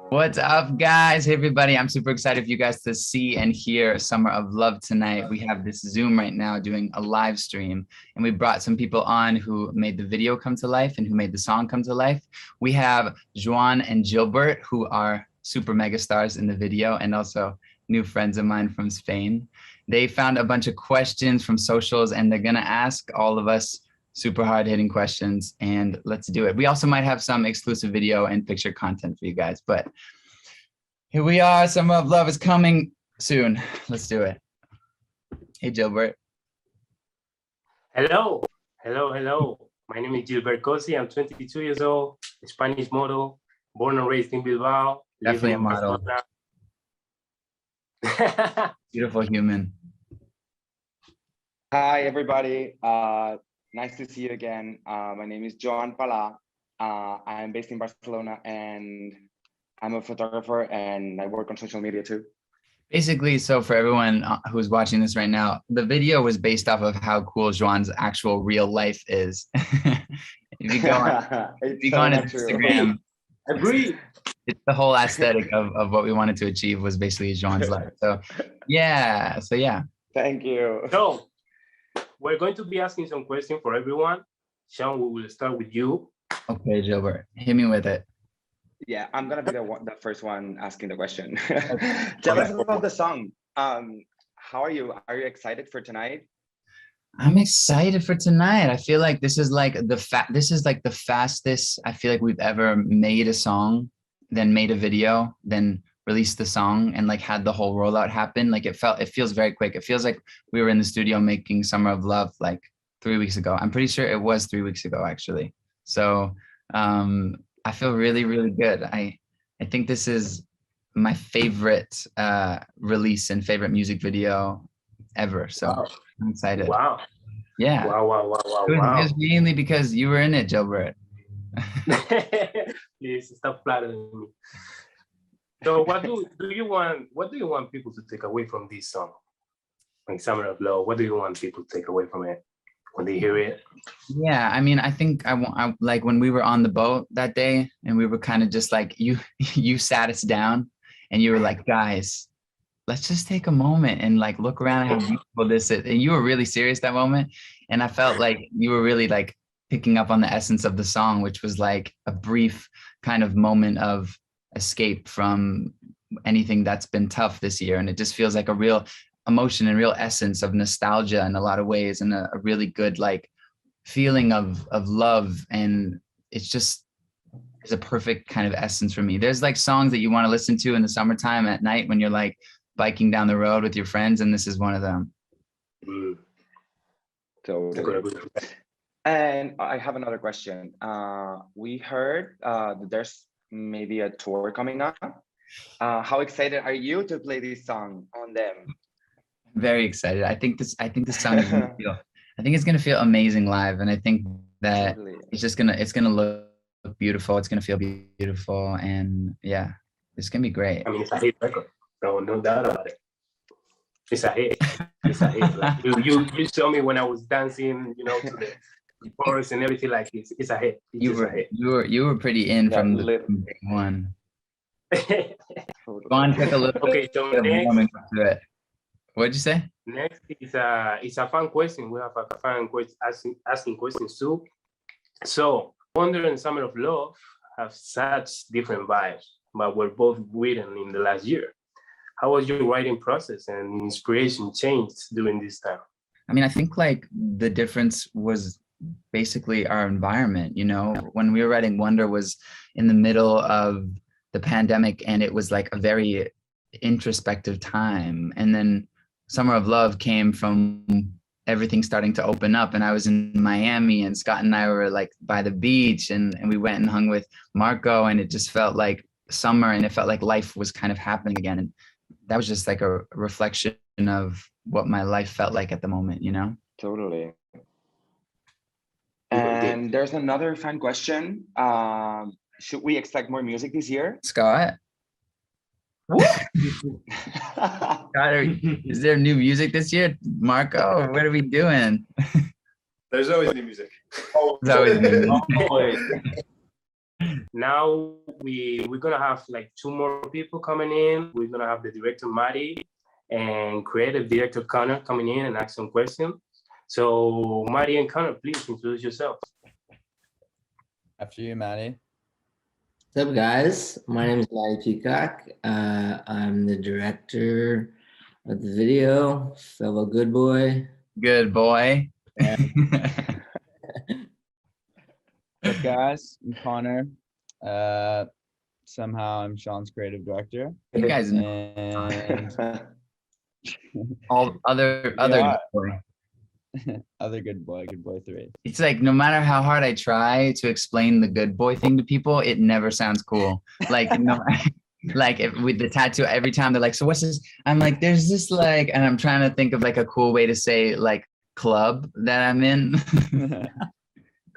What's up, guys? Hey, everybody. I'm super excited for you guys to see and hear Summer of Love tonight. We have this Zoom right now doing a live stream, and we brought some people on who made the video come to life and who made the song come to life. We have Juan and Gilbert, who are super mega stars in the video and also new friends of mine from Spain. They found a bunch of questions from socials, and they're going to ask all of us super hard hitting questions, and let's do it. We also might have some exclusive video and picture content for you guys, but here we are. Summer of Love is coming soon. Let's do it. Hey, Gilbert. Hello. My name is Gilbert Cosi. I'm 22 years old, Spanish model, born and raised in Bilbao. Definitely a model. Beautiful human. Hi, everybody. Nice to see you again. My name is Joan Pala. I'm based in Barcelona, and I'm a photographer, and I work on social media too. Basically, so for everyone who's watching this right now, the video was based off of how cool Juan's actual real life is. If you go on his Instagram, it's the whole aesthetic of what we wanted to achieve was basically Juan's life. So yeah. Thank you. So we're going to be asking some questions for everyone. Shawn, we will start with you. Okay, Gilbert, hit me with it. Yeah, I'm gonna be the first one asking the question. Tell us about the song. How are you? Are you excited for tonight? I'm excited for tonight. I feel like this is like the fastest I feel like we've ever made a song, then made a video, then released the song, and like had the whole rollout happen. Like it feels very quick. It feels like we were in the studio making Summer of Love like 3 weeks ago. I'm pretty sure it was 3 weeks ago, actually. So I feel really, really good. I think this is my favorite release and favorite music video ever. So wow. I'm excited. Wow. Yeah. Wow. It was mainly because you were in it, Gilbert. Please stop flattering me. So what do you want people to take away from this song? Like Summer of Love, what do you want people to take away from it when they hear it? Yeah, I mean, I think I like when we were on the boat that day and we were kind of just like, you sat us down and you were like, guys, let's just take a moment and like look around at how beautiful this is. And you were really serious that moment. And I felt like you were really like picking up on the essence of the song, which was like a brief kind of moment of escape from anything that's been tough this year. And it just feels like a real emotion and real essence of nostalgia in a lot of ways, and a really good like feeling of love. And it's a perfect kind of essence for me. There's like songs that you want to listen to in the summertime at night when you're like biking down the road with your friends, and this is one of them. Totally. And I have another question. We heard that there's maybe a tour coming up. How excited are you to play this song on them? Very excited. I think the song is gonna feel amazing live, and I think that totally. it's gonna look beautiful. It's gonna feel beautiful, and yeah, it's gonna be great. I mean, it's a hit record. No doubt about it. It's a hit. Like, you saw me when I was dancing, to the chorus and everything. Like it's a hit. You were pretty in from the one. Go on, take a look. Okay, so next. What'd you say? Next is a fun question. We have a fun question asking questions too. So Wonder and Summer of Love have such different vibes, but were both written in the last year. How was your writing process and inspiration changed during this time? I mean, I think like the difference was basically our environment. When we were writing Wonder was in the middle of the pandemic, and it was like a very introspective time. And then Summer of Love came from everything starting to open up, and I was in Miami, and Scott and I were like by the beach, and we went and hung with Marco, and it just felt like summer, and it felt like life was kind of happening again. And that was just like a reflection of what my life felt like at the moment, Totally. And there's another fun question. Should we expect more music this year? Scott? Is there new music this year? Marco, what are we doing? There's always new music. There's always new music. Now we're gonna have like 2 more people coming in. We're gonna have the director Mari and creative director Connor coming in and ask some questions. So Mari and Connor, please introduce yourselves. After you, Maddie. What's up, guys? My name is Maddie Peacock. I'm the director of the video, fellow good boy. Good boy. What's up, guys? I'm Connor. Somehow I'm Sean's creative director. You guys know And all other are. good boy. other good boy 3. It's like no matter how hard I try to explain the good boy thing to people, it never sounds cool. Like no, like with the tattoo, every time they're like, "So what's this?" I'm like, "There's this like," and I'm trying to think of like a cool way to say like club that I'm in.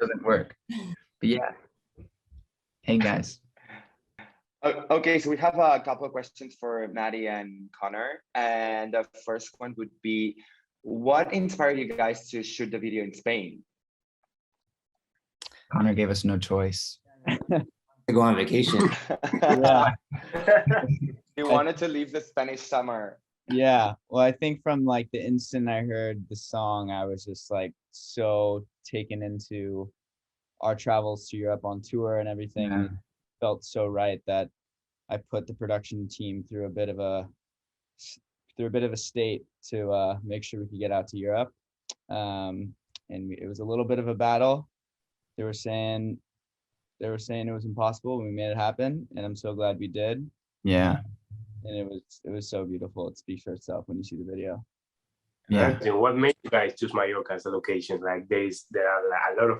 Doesn't work. But yeah. Hey guys. Okay, so we have a couple of questions for Maddie and Connor. And the first one would be, what inspired you guys to shoot the video in Spain? Connor gave us no choice. To go on vacation. Yeah. You wanted to leave the Spanish summer. Yeah. Well, I think from like the instant I heard the song, I was just like so taken into our travels to Europe on tour and everything. Yeah. It felt so right that I put the production team through a bit of a state to make sure we could get out to Europe. And it was a little bit of a battle. They were saying it was impossible. We made it happen, and I'm so glad we did. Yeah. And it was so beautiful. It speaks for itself when you see the video. Yeah. What made you guys choose Mallorca as a location? Like there are like, a lot of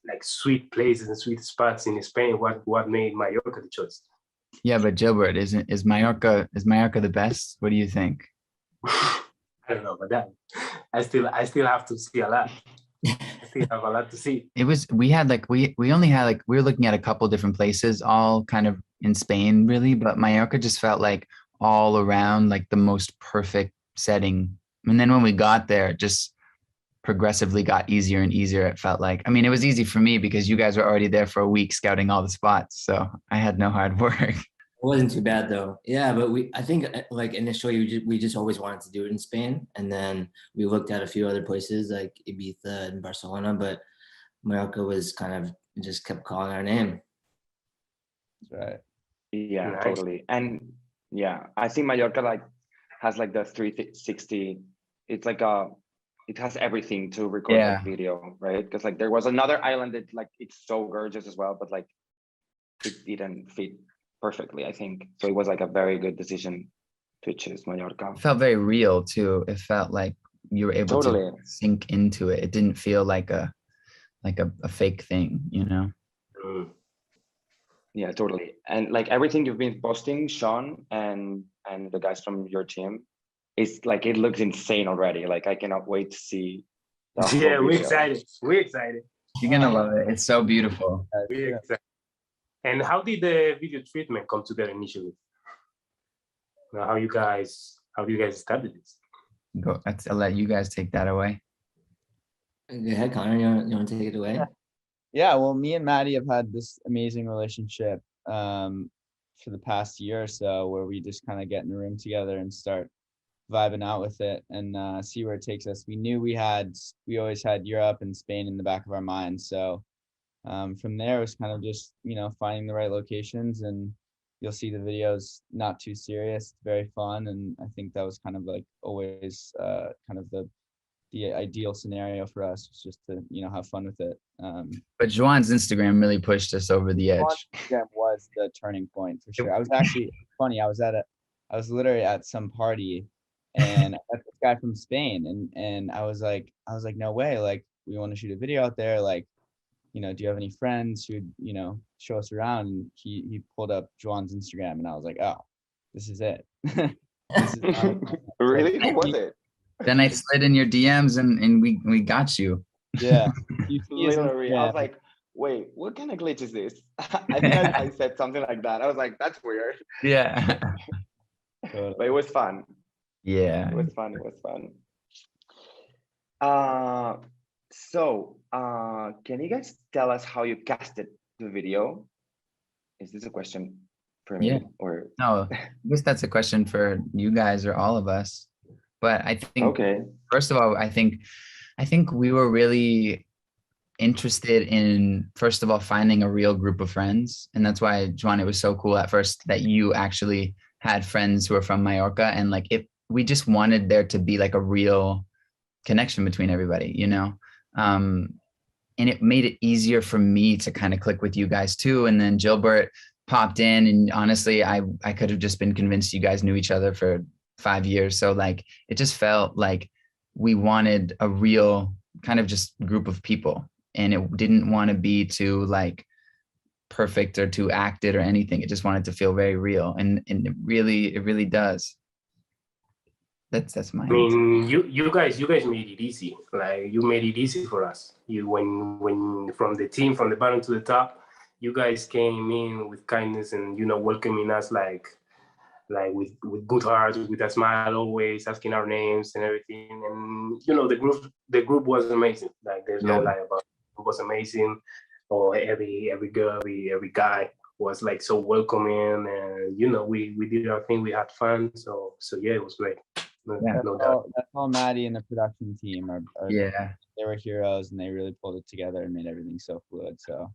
like sweet places and sweet spots in Spain. What made Mallorca the choice? Yeah, but Gilbert, is Mallorca the best? What do you think? I don't know about that. I still have to see a lot. I still have a lot to see. We were looking at a couple different places, all kind of in Spain, really, but Mallorca just felt like all around like the most perfect setting. And then when we got there, it just progressively got easier and easier. It felt like, I mean, it was easy for me because you guys were already there for a week scouting all the spots, so I had no hard work. It wasn't too bad though. Yeah, but I think like initially we just always wanted to do it in Spain, and then we looked at a few other places like Ibiza and Barcelona, but Mallorca was kind of just kept calling our name. That's right. Yeah, Nice. totally. And yeah, I think Mallorca like has like the 360. It's like it has everything to record Yeah. the video, right? Because like there was another island that like it's so gorgeous as well, but like it didn't fit perfectly, I think. So it was like a very good decision to choose Mallorca. It felt very real too. It felt like you were able Totally. to sink into it. It didn't feel like a fake thing, you know? Mm. Yeah, totally. And like everything you've been posting, Sean and the guys from your team, it's like it looks insane already. Like I cannot wait to see the whole Yeah, we're video. excited. We're excited. You're gonna love it. It's so beautiful. We're excited. And how did the video treatment come together initially? Now, how do you guys started this? I'll let you guys take that away. Go ahead, Connor. You want to take it away? Yeah, well, me and Maddie have had this amazing relationship for the past year or so, where we just kind of get in a room together and start vibing out with it and see where it takes us. We knew we always had Europe and Spain in the back of our minds. So from there, it was kind of just, finding the right locations, and you'll see the videos not too serious, very fun. And I think that was kind of like always kind of the ideal scenario for us, was just to, have fun with it. But Juan's Instagram really pushed us over the edge. Instagram was the turning point for sure. I was actually funny. I was literally at some party, and I met this guy from Spain, and I was like, no way, like we want to shoot a video out there, like, do you have any friends who'd, show us around? And he pulled up Juan's Instagram, and I was like, oh, this is it. This is Really? Who was it? Then I slid in your DMs and we got you. Yeah. Literally, I was like, wait, what kind of glitch is this? I think I said something like that. I was like, that's weird. Yeah. But it was fun. Yeah. It was fun. It was fun. So, can you guys tell us how you casted the video? is this a question for me Yeah. or? No, I guess that's a question for you guys or all of us. But I think, Okay. first of all, I think we were really interested in, first of all, finding a real group of friends. And that's why, Juan, it was so cool at first that you actually had friends who are from Mallorca. And like, we just wanted there to be like a real connection between everybody, you know? And it made it easier for me to kind of click with you guys too. And then Gilbert popped in, and honestly, I could have just been convinced you guys knew each other for 5 years. So like, it just felt like we wanted a real kind of just group of people, and it didn't want to be too like perfect or too acted or anything. It just wanted to feel very real, and it really does. That's my I mean, you guys made it easy. Like you made it easy for us. You when from the team from the bottom to the top, you guys came in with kindness and welcoming us like with good heart, with a smile, always asking our names and everything. And the group was amazing. Like there's no lie about it. It was amazing. Or every girl, every guy was like so welcoming, and we did our thing. We had fun. So yeah, it was great. No doubt. That's all Maddie and the production team are yeah. they were heroes, and they really pulled it together and made everything so fluid. So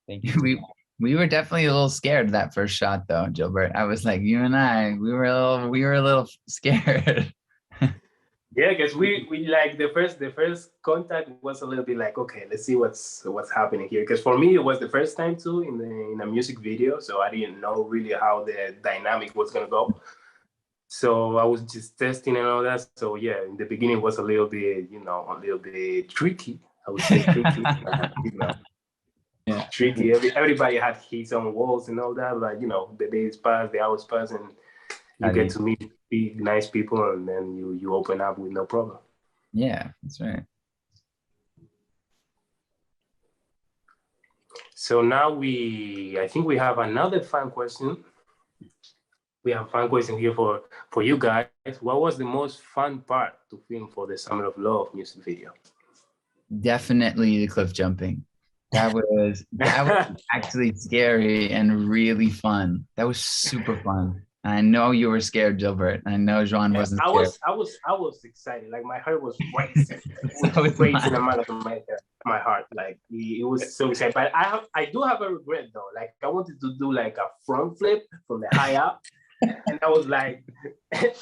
thank you. to them. We were definitely a little scared that first shot though, Gilbert. I was like, you and I, we were a little scared. Yeah, because we like the first contact was a little bit like, okay, let's see what's happening here. Because for me, it was the first time too in a music video, so I didn't know really how the dynamic was gonna go. So I was just testing and all that. So yeah, in the beginning it was a little bit tricky. I would say tricky. Yeah. Tricky. Everybody had his own walls and all that, but the days pass, the hours pass, and you get to meet nice people, and then you open up with no problem. Yeah, that's right. So now I think we have another fun question. We have a fun question here for you guys. What was the most fun part to film for the Summer of Love music video? Definitely the cliff jumping. That was actually scary and really fun. That was super fun. And I know you were scared, Gilbert. I know Juan wasn't scared. I was excited. Like my heart was racing. It So was was racing mine. among my heart. Like it was so exciting. But I do have a regret though. Like I wanted to do like a front flip from the high up. And I was like,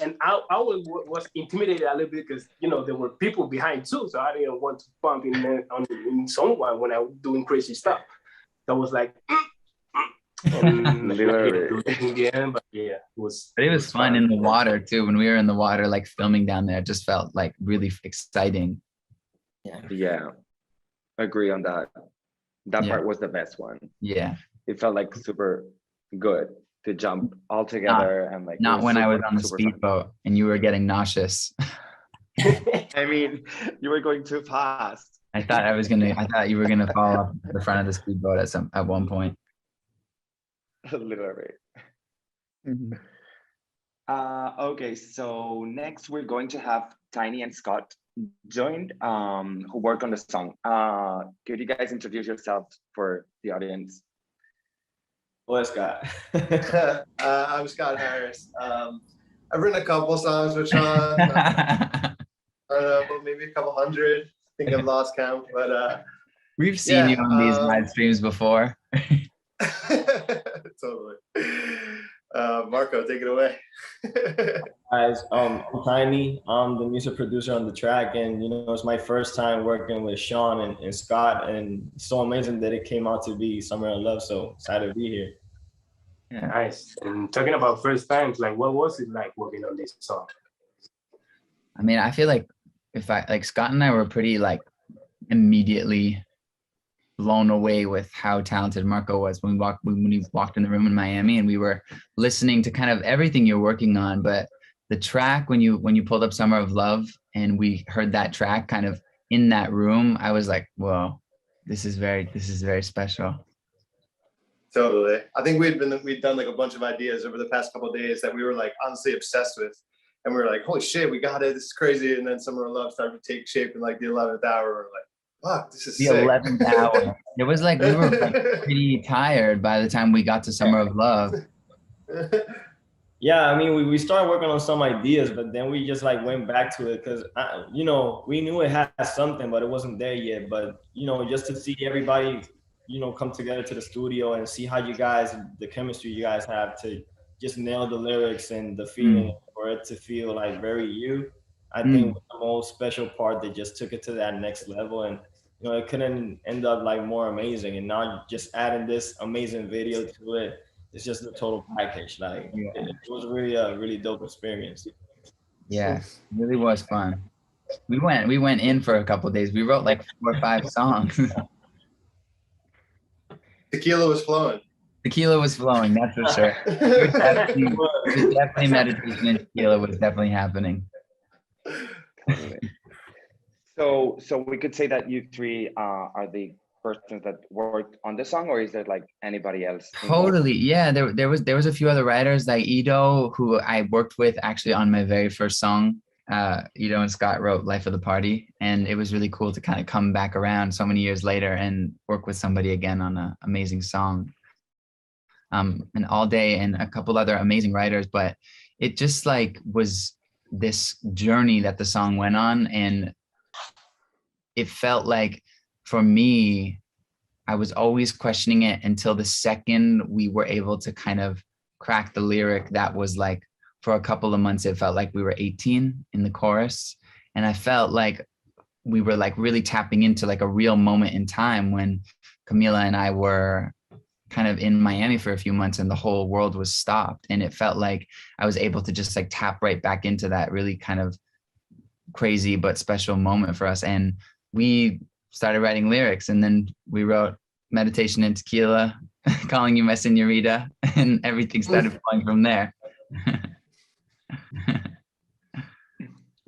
and I was intimidated a little bit because there were people behind too, so I didn't want to bump in someone when I was doing crazy stuff. So I was like, and Literally. in the end, but yeah, it was. But it was fun in the water too. When we were in the water, like filming down there, it just felt like really exciting. Yeah, agree on that. That Yeah. part was the best one. Yeah. It felt like super good to jump all together and like. Not when I was on the super fun. speedboat and you were getting nauseous. I mean, you were going too fast. I thought you were gonna fall off the front of the speedboat at one point. Literally. Mhm. Okay, so next we're going to have Tainy and Scott joined, who work on the song. Could you guys introduce yourselves for the audience? Well, Scott. I'm Scott Harris. I've written a couple songs with Shawn. I don't know, but maybe a couple hundred. I think I've lost count, but We've seen you on these live streams before. totally. Marco, take it away. Guys, I'm Tainy. I'm the music producer on the track, and it's my first time working with Shawn and Scott, and it's so amazing that it came out to be Summer of Love. So excited to be here. Yeah. Nice. And talking about first times, like what was it like working on this song? I mean, I feel like Scott and I were pretty like immediately blown away with how talented Marco was when we walked in the room in Miami, and we were listening to kind of everything you're working on. But the track when you pulled up Summer of Love and we heard that track kind of in that room, I was like, whoa, this is very special. Totally. I think we'd done like a bunch of ideas over the past couple of days that we were like honestly obsessed with. And we were like, holy shit, we got it. This is crazy. And then Summer of Love started to take shape in like the 11th hour. We're like, Fuck, this is The sick. 11th hour. It was like we were like pretty tired by the time we got to Summer of Love. Yeah, I mean, we started working on some ideas, but then we just like went back to it because, you know, we knew it had something, but it wasn't there yet. But, you know, just to see everybody, you know, come together to the studio and see how you guys, the chemistry you guys have to just nail the lyrics and the feeling for it to feel like very you, I think was the most special part that just took it to that next level. And, you know, it couldn't end up like more amazing. And now just adding this amazing video to it, it's just the total package. Like Yeah. it was really a really dope experience. Yeah, it really was fun. We went in for a couple of days. We wrote like 4 or 5 songs. Tequila was flowing. Tequila was flowing, that's for sure. It was definitely meditation, and tequila was definitely happening. So we could say that you three are the persons that worked on the song, or is there like anybody else involved? Totally, yeah. There was a few other writers like Ido, who I worked with actually on my very first song. Ido and Scott wrote "Life of the Party," and it was really cool to kind of come back around so many years later and work with somebody again on an amazing song. And All Day and a couple other amazing writers, but it just like was this journey that the song went on, and it felt like for me, I was always questioning it until the second we were able to kind of crack the lyric that was like, for a couple of months, it felt like we were 18 in the chorus. And I felt like we were like really tapping into like a real moment in time when Camila and I were kind of in Miami for a few months and the whole world was stopped. And it felt like I was able to just like tap right back into that really kind of crazy but special moment for us. And we started writing lyrics, and then we wrote Meditation and Tequila, Calling You My Senorita, and everything started flowing from there.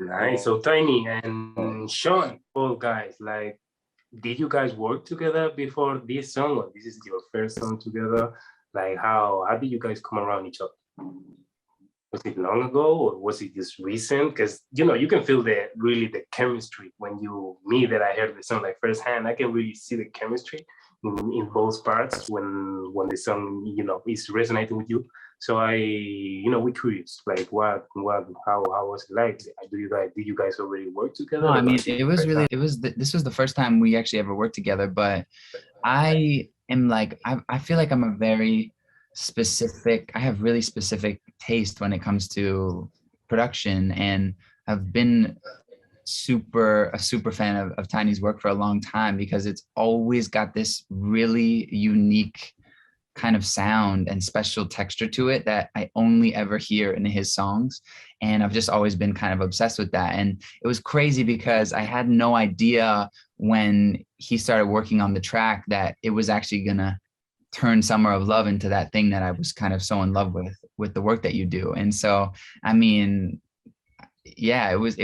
Nice. So Tainy and Shawn, both guys, like, did you guys work together before this song, or this is your first song together? Like, how did you guys come around each other? Was it long ago, or was it just recent? Because, you know, you can feel the chemistry when me that I heard the song like firsthand. I can really see the chemistry in both parts when the song, you know, is resonating with you. So we're curious, like how was it like? Did you guys already work together? No, I mean, this was the first time we actually ever worked together, but I am like, I feel like I'm a very I have really specific taste when it comes to production, and I've been a super fan of Tiny's work for a long time, because it's always got this really unique kind of sound and special texture to it that I only ever hear in his songs. And I've just always been kind of obsessed with that. And it was crazy because I had no idea when he started working on the track that it was actually gonna turn Summer of Love into that thing that I was kind of so in love with the work that you do. And so, I mean, yeah, it was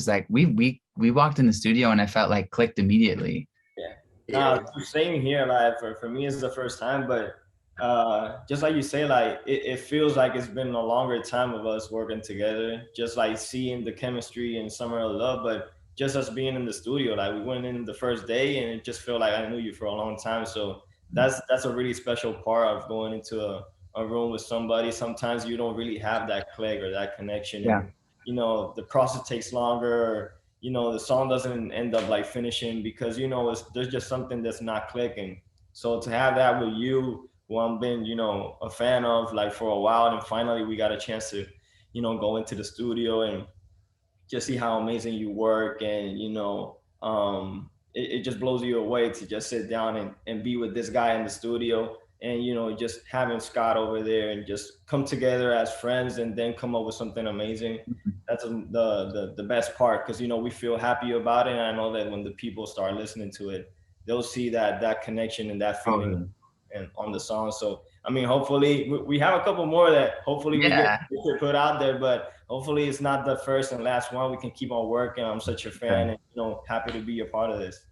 like we walked in the studio and I felt like clicked immediately. Same here. Like for me, it's the first time, but just like you say, like it feels like it's been a longer time of us working together. Just like seeing the chemistry in Summer of Love, but just us being in the studio, like we went in the first day, and it just felt like I knew you for a long time. So that's a really special part of going into a room with somebody. Sometimes you don't really have that click or that connection. Yeah. And, you know, the process takes longer. You know, the song doesn't end up like finishing because, you know, there's just something that's not clicking. So to have that with you, who I've been, you know, a fan of like for a while, and finally we got a chance to, you know, go into the studio and just see how amazing you work. And, you know, it just blows you away to just sit down and be with this guy in the studio. And, you know, just having Scott over there and just come together as friends and then come up with something amazing. That's the best part, because, you know, we feel happy about it. And I know that when the people start listening to it, they'll see that connection and that feeling and on the song. So, I mean, hopefully we have a couple more that hopefully we get to put out there, but hopefully it's not the first and last one. We can keep on working. I'm such a fan and, you know, happy to be a part of this.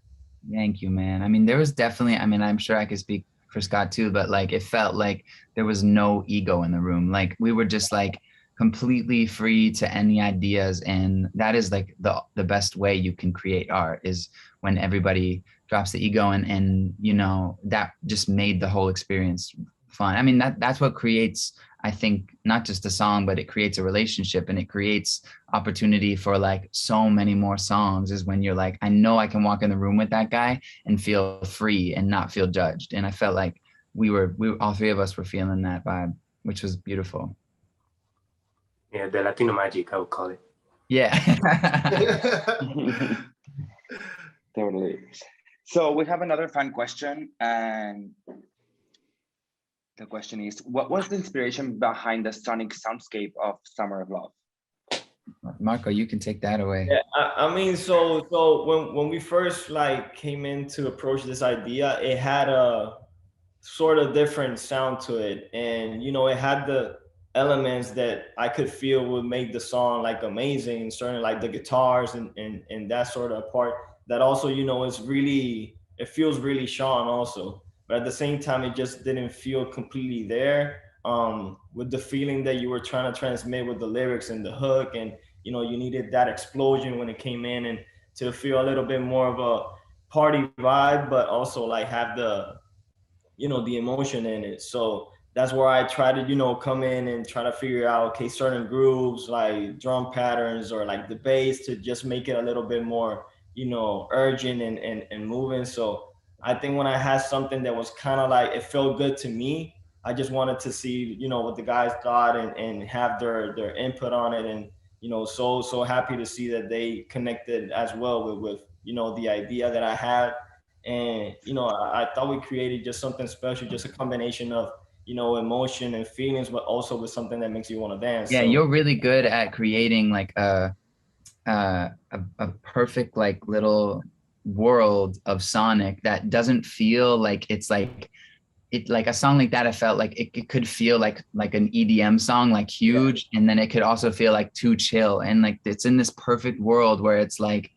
Thank you, man. I mean, there was definitely, I mean, I'm sure I could speak for Scott too, but like it felt like there was no ego in the room. Like we were just like completely free to any ideas, and that is like the best way you can create art, is when everybody drops the ego, and you know, that just made the whole experience fun. I mean, that's what creates, I think, not just a song, but it creates a relationship, and it creates opportunity for like so many more songs, is when you're like, I know I can walk in the room with that guy and feel free and not feel judged. And I felt like we all three of us were feeling that vibe, which was beautiful. Yeah, the Latino magic, I would call it. Yeah. Totally. So we have another fun question, and the question is, what was the inspiration behind the sonic soundscape of Summer of Love? Marco, you can take that away. Yeah, I mean, so when we first like came in to approach this idea, it had a sort of different sound to it, and you know, it had the elements that I could feel would make the song like amazing, and certainly like the guitars and that sort of part that also, you know, it's really, it feels really Shawn also, but at the same time it just didn't feel completely there with the feeling that you were trying to transmit with the lyrics and the hook, and you know, you needed that explosion when it came in, and to feel a little bit more of a party vibe, but also like have the, you know, the emotion in it. So that's where I try to, you know, come in and try to figure out, okay, certain grooves like drum patterns or like the bass to just make it a little bit more, you know, urgent and moving. So I think when I had something that was kind of like, it felt good to me, I just wanted to see, you know, what the guys thought and have their input on it. And, you know, so happy to see that they connected as well with you know, the idea that I had. And you know, I thought we created just something special, just a combination of, you know, emotion and feelings, but also with something that makes you want to dance. Yeah, So you're really good at creating like a perfect like little world of sonic that doesn't feel like it's like it, like a song like that, I felt like it could feel like an EDM song, like huge, and then it could also feel like too chill, and like it's in this perfect world where it's like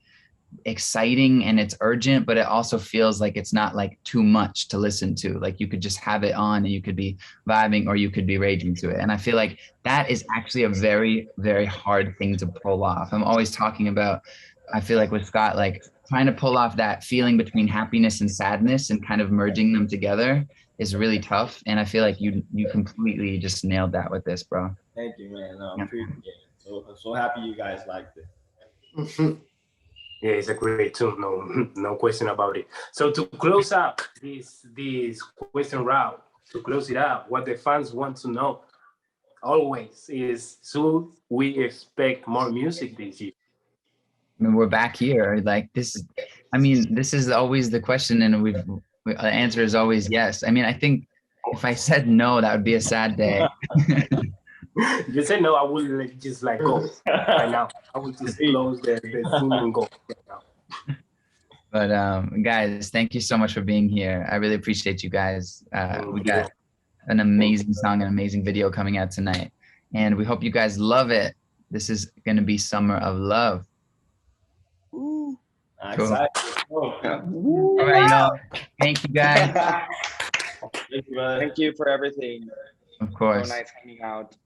exciting and it's urgent, but it also feels like it's not like too much to listen to. Like you could just have it on and you could be vibing or you could be raging to it. And I feel like that is actually a very, very hard thing to pull off. I'm always talking about, I feel like with Scott, like trying to pull off that feeling between happiness and sadness and kind of merging them together is really tough. And I feel like you completely just nailed that with this, bro. thank you, man. No, Yeah. appreciate it. So happy you guys liked it. Yeah, it's a great tune, no question about it. So to close up this question round, to close it up, what the fans want to know always is, should we expect more music this year? I mean, we're back here. Like this, I mean, this is always the question, and the answer is always yes. I mean, I think if I said no, that would be a sad day. You say no, I will just like go right now. I will just close the Zoom and go right now. But guys, thank you so much for being here. I really appreciate you guys. We got an amazing song, an amazing video coming out tonight, and we hope you guys love it. This is going to be Summer of Love. Cool. All right, y'all. Thank you, guys. Thank you for everything. Of course. So nice hanging out.